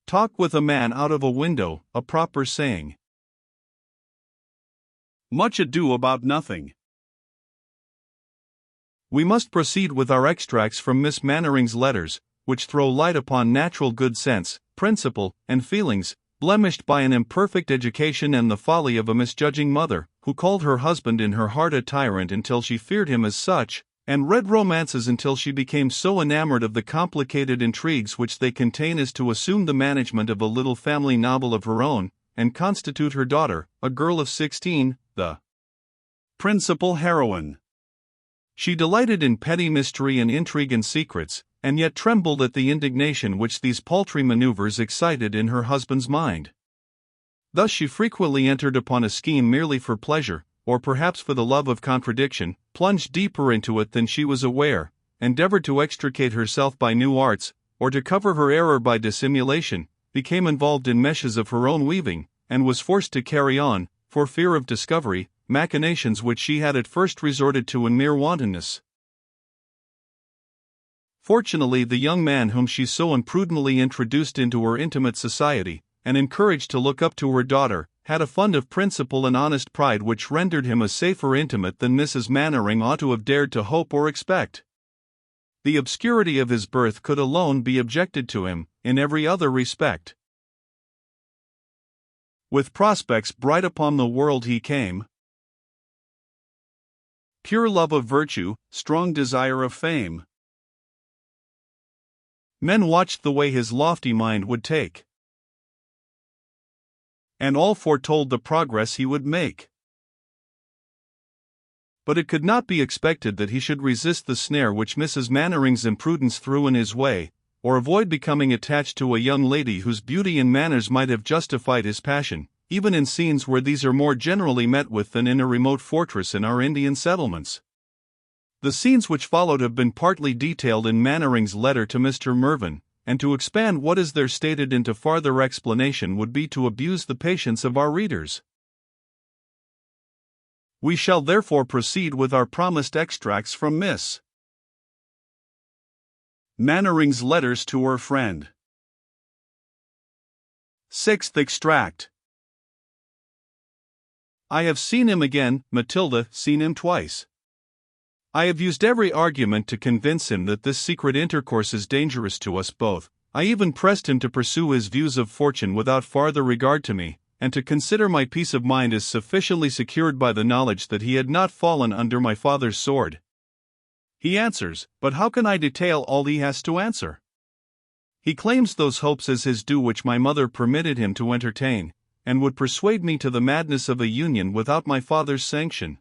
Talk with a man out of a window, a proper saying. Much ado about nothing. We must proceed with our extracts from Miss Mannering's letters, which throw light upon natural good sense, principle, and feelings, blemished by an imperfect education and the folly of a misjudging mother, who called her husband in her heart a tyrant until she feared him as such, and read romances until she became so enamored of the complicated intrigues which they contain as to assume the management of a little family novel of her own, and constitute her daughter, a girl of 16, the principal heroine. She delighted in petty mystery and intrigue and secrets, and yet trembled at the indignation which these paltry maneuvers excited in her husband's mind. Thus she frequently entered upon a scheme merely for pleasure, or perhaps for the love of contradiction, plunged deeper into it than she was aware, endeavored to extricate herself by new arts, or to cover her error by dissimulation, became involved in meshes of her own weaving, and was forced to carry on, for fear of discovery, machinations which she had at first resorted to in mere wantonness. Fortunately, the young man whom she so imprudently introduced into her intimate society, and encouraged to look up to her daughter, had a fund of principle and honest pride which rendered him a safer intimate than Mrs. Mannering ought to have dared to hope or expect. The obscurity of his birth could alone be objected to him, in every other respect. With prospects bright upon the world he came. Pure love of virtue, strong desire of fame. Men watched the way his lofty mind would take, and all foretold the progress he would make. But it could not be expected that he should resist the snare which Mrs. Mannering's imprudence threw in his way, or avoid becoming attached to a young lady whose beauty and manners might have justified his passion, even in scenes where these are more generally met with than in a remote fortress in our Indian settlements. The scenes which followed have been partly detailed in Mannering's letter to Mr. Mervyn, and to expand what is there stated into farther explanation would be to abuse the patience of our readers. We shall therefore proceed with our promised extracts from Miss Mannering's letters to her friend. Sixth extract. I have seen him again, Matilda, seen him twice. I have used every argument to convince him that this secret intercourse is dangerous to us both. I even pressed him to pursue his views of fortune without farther regard to me, and to consider my peace of mind as sufficiently secured by the knowledge that he had not fallen under my father's sword. He answers, but how can I detail all he has to answer? He claims those hopes as his due which my mother permitted him to entertain, and would persuade me to the madness of a union without my father's sanction.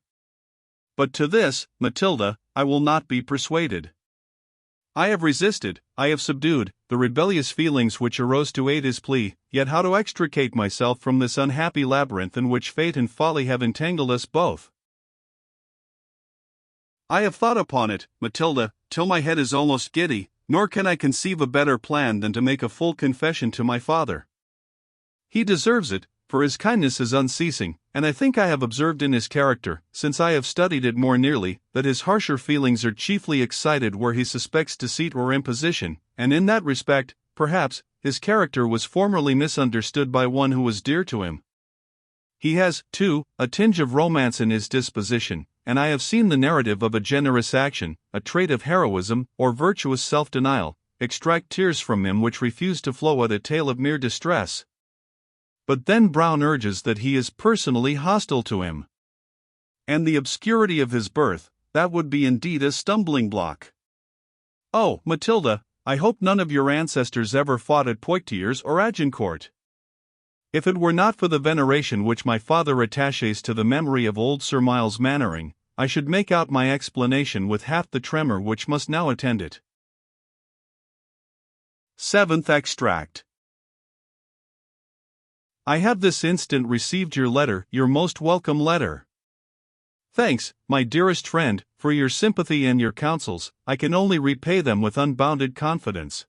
But to this, Matilda, I will not be persuaded. I have resisted, I have subdued, the rebellious feelings which arose to aid his plea, yet how to extricate myself from this unhappy labyrinth in which fate and folly have entangled us both? I have thought upon it, Matilda, till my head is almost giddy, nor can I conceive a better plan than to make a full confession to my father. He deserves it, for his kindness is unceasing, and I think I have observed in his character, since I have studied it more nearly, that his harsher feelings are chiefly excited where he suspects deceit or imposition, and in that respect, perhaps, his character was formerly misunderstood by one who was dear to him. He has, too, a tinge of romance in his disposition, and I have seen the narrative of a generous action, a trait of heroism, or virtuous self-denial, extract tears from him which refuse to flow at a tale of mere distress. But then Brown urges that he is personally hostile to him. And the obscurity of his birth, that would be indeed a stumbling block. Oh, Matilda, I hope none of your ancestors ever fought at Poictiers or Agincourt. If it were not for the veneration which my father attaches to the memory of old Sir Miles Mannering, I should make out my explanation with half the tremor which must now attend it. Seventh extract. I have this instant received your letter, your most welcome letter. Thanks, my dearest friend, for your sympathy and your counsels. I can only repay them with unbounded confidence.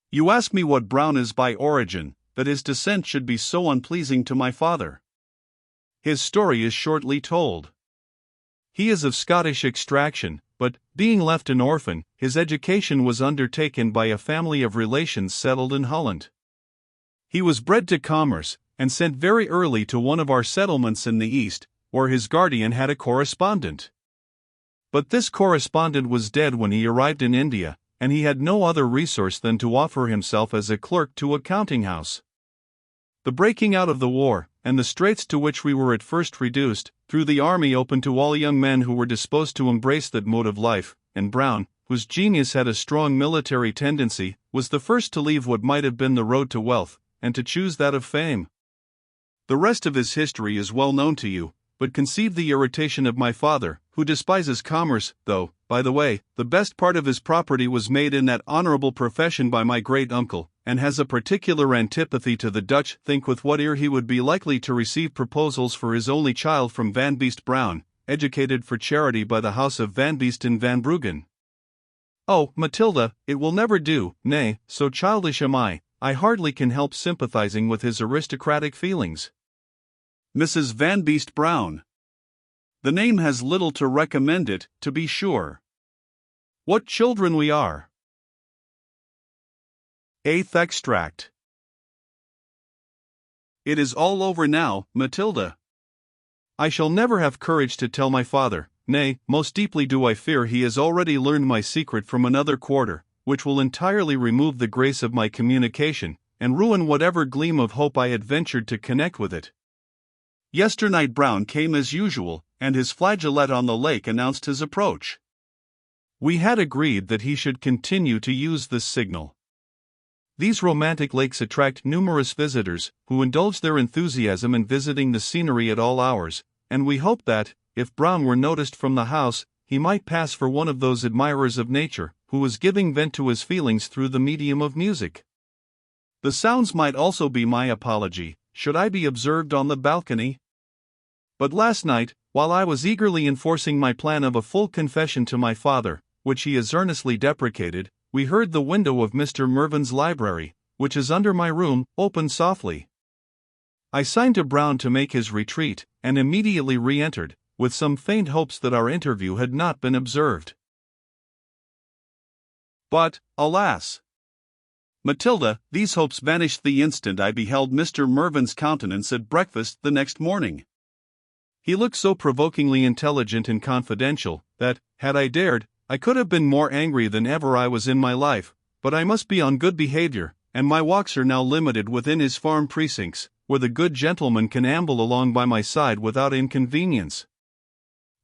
You ask me what Brown is by origin, that his descent should be so unpleasing to my father. His story is shortly told. He is of Scottish extraction, but, being left an orphan, his education was undertaken by a family of relations settled in Holland. He was bred to commerce, and sent very early to one of our settlements in the East, where his guardian had a correspondent. But this correspondent was dead when he arrived in India, and he had no other resource than to offer himself as a clerk to a counting house. The breaking out of the war, and the straits to which we were at first reduced, threw the army open to all young men who were disposed to embrace that mode of life, and Brown, whose genius had a strong military tendency, was the first to leave what might have been the road to wealth, and to choose that of fame. The rest of his history is well known to you, but conceive the irritation of my father, who despises commerce, though, by the way, the best part of his property was made in that honorable profession by my great-uncle, and has a particular antipathy to the Dutch. Think with what ear he would be likely to receive proposals for his only child from Van Beest Brown, educated for charity by the house of Van Beest in Van Bruggen. Oh, Matilda, it will never do, nay, so childish am I hardly can help sympathizing with his aristocratic feelings. Mrs. Van Beest Brown. The name has little to recommend it, to be sure. What children we are! 8th extract. It is all over now, Matilda. I shall never have courage to tell my father, nay, most deeply do I fear he has already learned my secret from another quarter, which will entirely remove the grace of my communication, and ruin whatever gleam of hope I had ventured to connect with it. Yesternight Brown came as usual, and his flageolet on the lake announced his approach. We had agreed that he should continue to use this signal. These romantic lakes attract numerous visitors, who indulge their enthusiasm in visiting the scenery at all hours, and we hoped that, if Brown were noticed from the house, he might pass for one of those admirers of nature, who was giving vent to his feelings through the medium of music. The sounds might also be my apology, should I be observed on the balcony. But last night, while I was eagerly enforcing my plan of a full confession to my father, which he as earnestly deprecated, we heard the window of Mr. Mervyn's library, which is under my room, open softly. I signed to Brown to make his retreat, and immediately re-entered, with some faint hopes that our interview had not been observed. But, alas! Matilda, these hopes vanished the instant I beheld Mr. Mervyn's countenance at breakfast the next morning. He looked so provokingly intelligent and confidential, that, had I dared, I could have been more angry than ever I was in my life, but I must be on good behavior, and my walks are now limited within his farm precincts, where the good gentleman can amble along by my side without inconvenience.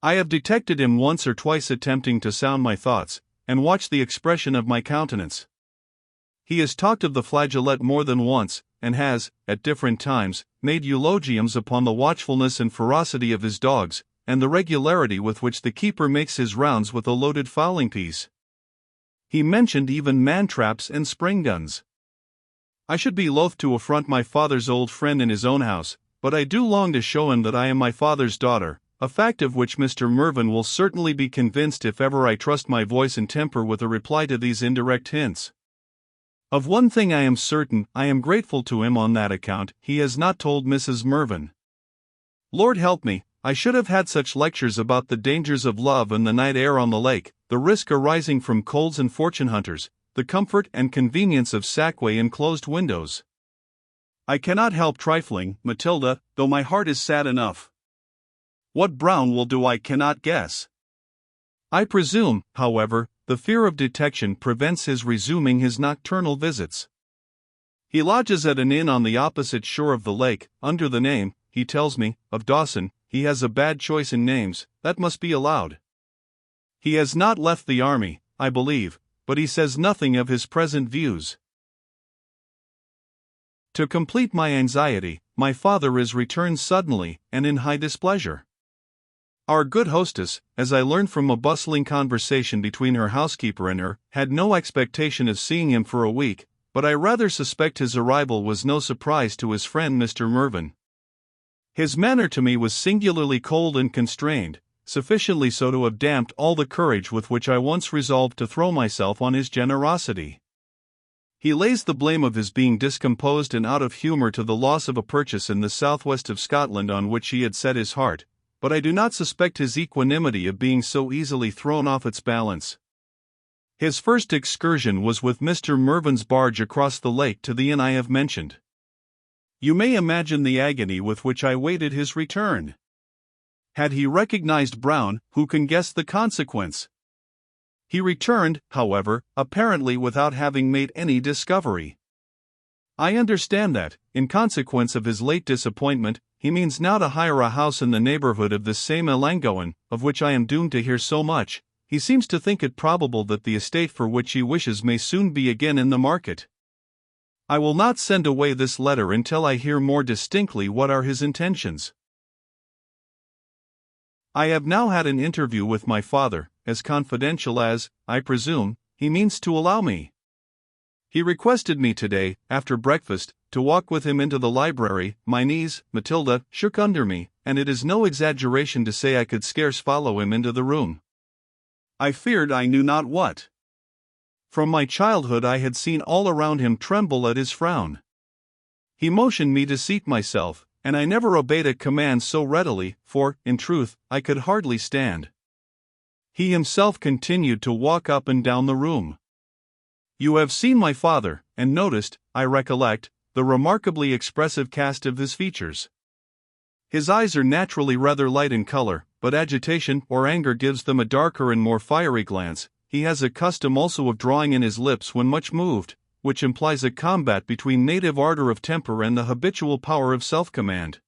I have detected him once or twice attempting to sound my thoughts, and watch the expression of my countenance. He has talked of the flageolet more than once, and has, at different times, made eulogiums upon the watchfulness and ferocity of his dogs, and the regularity with which the keeper makes his rounds with a loaded fowling piece. He mentioned even man-traps and spring-guns. I should be loath to affront my father's old friend in his own house, but I do long to show him that I am my father's daughter, a fact of which Mr. Mervyn will certainly be convinced if ever I trust my voice and temper with a reply to these indirect hints. Of one thing I am certain, I am grateful to him on that account, he has not told Mrs. Mervyn. Lord help me, I should have had such lectures about the dangers of love and the night air on the lake, the risk arising from colds and fortune hunters, the comfort and convenience of sackway and closed windows. I cannot help trifling, Matilda, though my heart is sad enough. What Brown will do I cannot guess. I presume, however, the fear of detection prevents his resuming his nocturnal visits. He lodges at an inn on the opposite shore of the lake, under the name, he tells me, of Dawson. He has a bad choice in names, that must be allowed. He has not left the army, I believe, but he says nothing of his present views. To complete my anxiety, my father is returned suddenly, and in high displeasure. Our good hostess, as I learned from a bustling conversation between her housekeeper and her, had no expectation of seeing him for a week, but I rather suspect his arrival was no surprise to his friend Mr. Mervyn. His manner to me was singularly cold and constrained, sufficiently so to have damped all the courage with which I once resolved to throw myself on his generosity. He lays the blame of his being discomposed and out of humour to the loss of a purchase in the southwest of Scotland on which he had set his heart, but I do not suspect his equanimity of being so easily thrown off its balance. His first excursion was with Mr. Mervyn's barge across the lake to the inn I have mentioned. You may imagine the agony with which I waited his return. Had he recognized Brown, who can guess the consequence? He returned, however, apparently without having made any discovery. I understand that, in consequence of his late disappointment, he means now to hire a house in the neighborhood of this same Ellangowan, of which I am doomed to hear so much. He seems to think it probable that the estate for which he wishes may soon be again in the market. I will not send away this letter until I hear more distinctly what are his intentions. I have now had an interview with my father, as confidential as, I presume, he means to allow me. He requested me today, after breakfast, to walk with him into the library. My knees, Matilda, shook under me, and it is no exaggeration to say I could scarce follow him into the room. I feared I knew not what. From my childhood I had seen all around him tremble at his frown. He motioned me to seat myself, and I never obeyed a command so readily, for, in truth, I could hardly stand. He himself continued to walk up and down the room. You have seen my father, and noticed, I recollect, the remarkably expressive cast of his features. His eyes are naturally rather light in color, but agitation or anger gives them a darker and more fiery glance. He has a custom also of drawing in his lips when much moved, which implies a combat between native ardor of temper and the habitual power of self-command.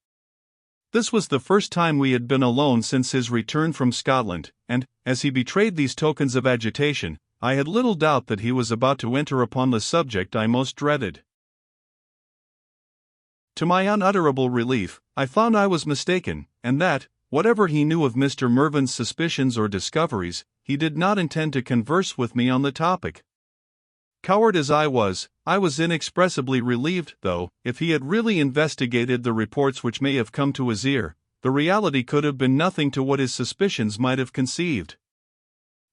This was the first time we had been alone since his return from Scotland, and, as he betrayed these tokens of agitation, I had little doubt that he was about to enter upon the subject I most dreaded. To my unutterable relief, I found I was mistaken, and that, whatever he knew of Mr. Mervyn's suspicions or discoveries, he did not intend to converse with me on the topic. Coward as I was inexpressibly relieved, though, if he had really investigated the reports which may have come to his ear, the reality could have been nothing to what his suspicions might have conceived.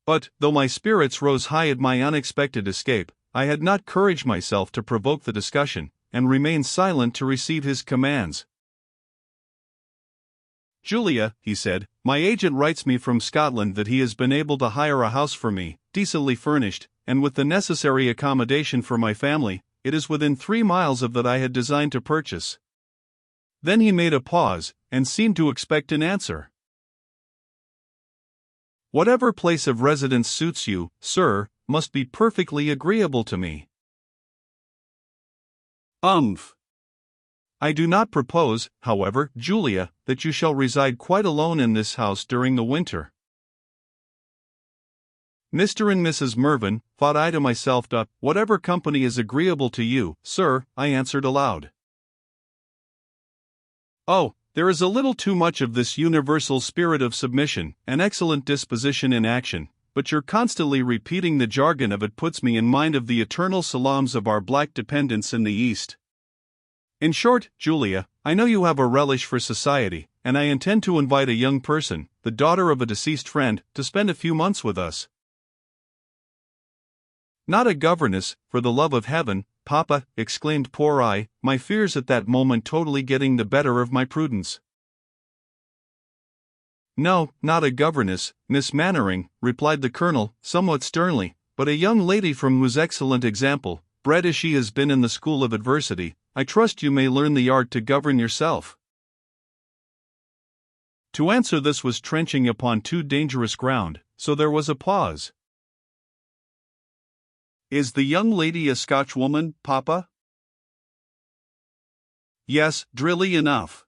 But, though my spirits rose high at my unexpected escape, I had not courage myself to provoke the discussion, and remained silent to receive his commands. Julia, he said, my agent writes me from Scotland that he has been able to hire a house for me, decently furnished, and with the necessary accommodation for my family. It is within 3 miles of that I had designed to purchase. Then he made a pause, and seemed to expect an answer. Whatever place of residence suits you, sir, must be perfectly agreeable to me. I do not propose, however, Julia, that you shall reside quite alone in this house during the winter. Mr. and Mrs. Mervyn, thought I to myself, whatever company is agreeable to you, sir, I answered aloud. Oh, there is a little too much of this universal spirit of submission, an excellent disposition in action, but your constantly repeating the jargon of it puts me in mind of the eternal salaams of our black dependents in the East. In short, Julia, I know you have a relish for society, and I intend to invite a young person, the daughter of a deceased friend, to spend a few months with us. Not a governess, for the love of heaven, Papa, exclaimed poor I, my fears at that moment totally getting the better of my prudence. No, not a governess, Miss Mannering, replied the Colonel, somewhat sternly, but a young lady from whose excellent example, bred as she has been in the school of adversity, I trust you may learn the art to govern yourself. To answer this was trenching upon too dangerous ground, so there was a pause. Is the young lady a Scotchwoman, Papa? Yes, drilly enough.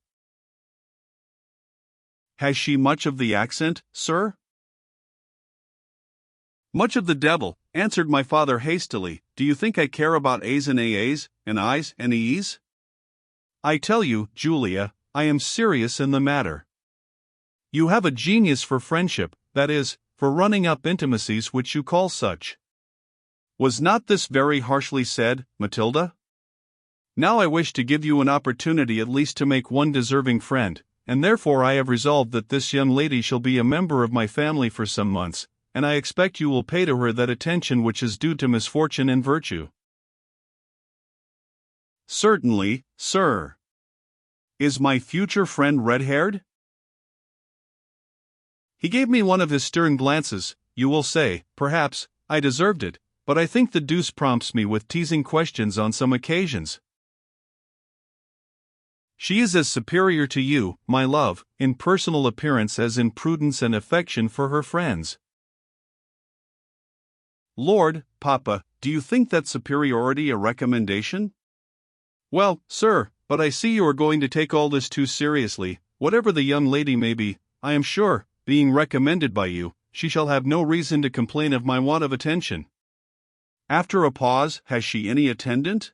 Has she much of the accent, sir? Much of the devil, answered my father hastily. Do you think I care about A's and AA's, and I's and E's? I tell you, Julia, I am serious in the matter. You have a genius for friendship, that is, for running up intimacies which you call such. Was not this very harshly said, Matilda? Now I wish to give you an opportunity at least to make one deserving friend, and therefore I have resolved that this young lady shall be a member of my family for some months, and I expect you will pay to her that attention which is due to misfortune and virtue. Certainly, sir. Is my future friend red-haired? He gave me one of his stern glances. You will say, perhaps, I deserved it, but I think the deuce prompts me with teasing questions on some occasions. She is as superior to you, my love, in personal appearance as in prudence and affection for her friends. Lord, Papa, do you think that superiority a recommendation? Well, sir, but I see you are going to take all this too seriously. Whatever the young lady may be, I am sure, being recommended by you, she shall have no reason to complain of my want of attention. After a pause, has she any attendant?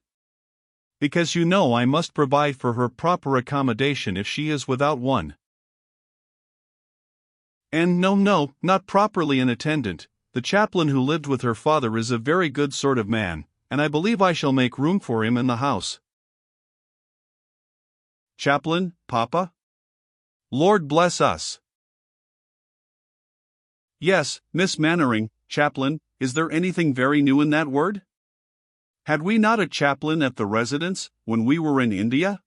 Because you know I must provide for her proper accommodation if she is without one. And no, not properly an attendant. The chaplain who lived with her father is a very good sort of man, and I believe I shall make room for him in the house. Chaplain, Papa? Lord bless us! Yes, Miss Mannering, chaplain, is there anything very new in that word? Had we not a chaplain at the residence, when we were in India?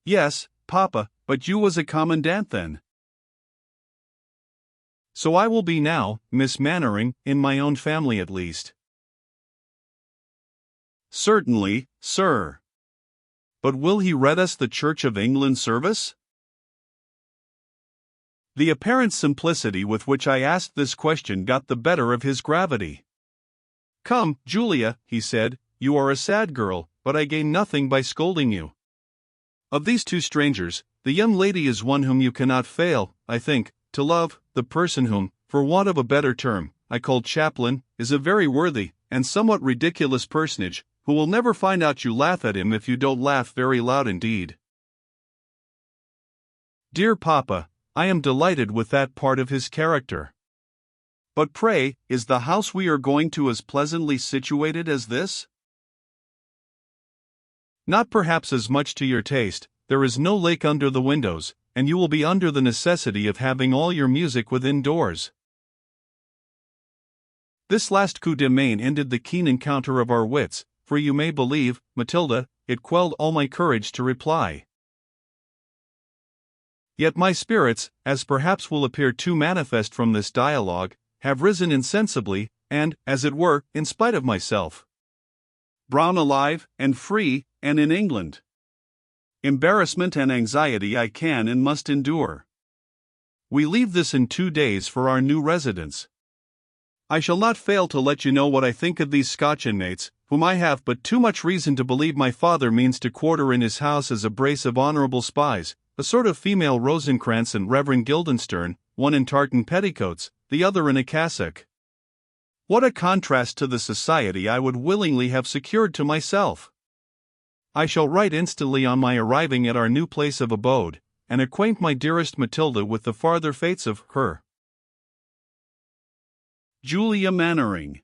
Yes, Papa, but you was a commandant then. So I will be now, Miss Mannering, in my own family at least. Certainly, sir. But will he read us the Church of England service? The apparent simplicity with which I asked this question got the better of his gravity. Come, Julia, he said, you are a sad girl, but I gain nothing by scolding you. Of these two strangers, the young lady is one whom you cannot fail, I think, to love. The person whom, for want of a better term, I called chaplain, is a very worthy, and somewhat ridiculous personage, who will never find out you laugh at him if you don't laugh very loud indeed. Dear Papa, I am delighted with that part of his character. But pray, is the house we are going to as pleasantly situated as this? Not perhaps as much to your taste. There is no lake under the windows, and you will be under the necessity of having all your music within doors. This last coup de main ended the keen encounter of our wits, for you may believe, Matilda, it quelled all my courage to reply. Yet my spirits, as perhaps will appear too manifest from this dialogue, have risen insensibly, and, as it were, in spite of myself. Brown alive, and free, and in England. Embarrassment and anxiety I can and must endure. We leave this in 2 days for our new residence. I shall not fail to let you know what I think of these Scotch inmates, whom I have but too much reason to believe my father means to quarter in his house as a brace of honourable spies, a sort of female Rosencrantz and Reverend Guildenstern, one in tartan petticoats, the other in a cassock. What a contrast to the society I would willingly have secured to myself! I shall write instantly on my arriving at our new place of abode, and acquaint my dearest Matilda with the farther fates of her. Julia Mannering.